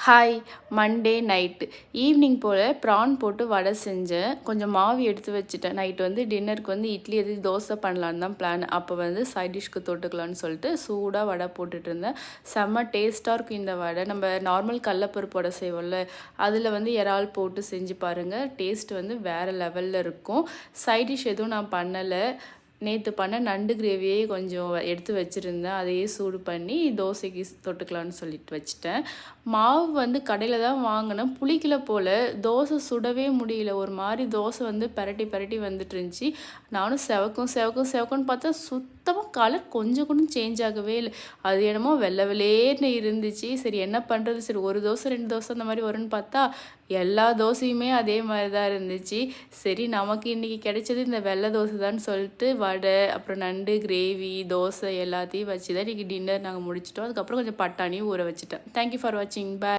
Hi. Monday night evening போல் PRAN போட்டு வடை செஞ்சேன். கொஞ்சம் மாவு எடுத்து வச்சுட்டேன். நைட்டு வந்து டின்னருக்கு வந்து இட்லி எது தோசை பண்ணலான்னு தான் பிளான். அப்போ வந்து சைட் டிஷ்க்கு தொட்டுக்கலான்னு சொல்லிட்டு சூடாக வடை போட்டுட்டு இருந்தேன். செம்ம டேஸ்ட்டாக இருக்கும் இந்த வடை. நம்ம நார்மல் கடலப்பருப்பு வடை செய்வோம்ல, அதில் வந்து இறால் போட்டு செஞ்சு பாருங்கள். டேஸ்ட் வந்து வேறு லெவலில் இருக்கும். சைட் டிஷ் எதுவும் நான் பண்ணலை. நேற்று பண்ண நண்டு கிரேவியே கொஞ்சம் எடுத்து வச்சுருந்தேன். அதையே சூடு பண்ணி தோசைக்கு தொட்டுக்கலான்னு சொல்லிட்டு வச்சுட்டேன். மாவு வந்து கடையில் தான் வாங்கினேன். புளிக்கல போல். தோசை சுடவே முடியல. ஒரு மாதிரி தோசை வந்து பெரட்டி பெரட்டி வந்துட்டு இருந்துச்சு. நானும் செவக்குன்னு பார்த்தா சுத்தமாக கலர் கொஞ்சம் கூட சேஞ்ச் ஆகவே இல்லை. அது என்னமோ வெள்ளை வெளேர்னு இருந்துச்சு. சரி என்ன பண்ணுறது, சரி ஒரு தோசை 2 தோசை அந்த மாதிரி வரும்னு பார்த்தா எல்லா தோசையுமே அதே மாதிரி தான் இருந்துச்சு. சரி நமக்கு இன்றைக்கி கிடைச்சது இந்த வெள்ளை தோசை தான் சொல்லிட்டு வடை, அப்புறம் நண்டு கிரேவி, தோசை எல்லாத்தையும் வச்சு தான் இன்றைக்கி டின்னர் நாங்கள் முடிச்சிட்டோம். அதுக்கப்புறம் கொஞ்சம் பட்டாணியும் ஊற வச்சுட்டேன். தேங்க்யூ ஃபார் வாட்சிங். பாய்.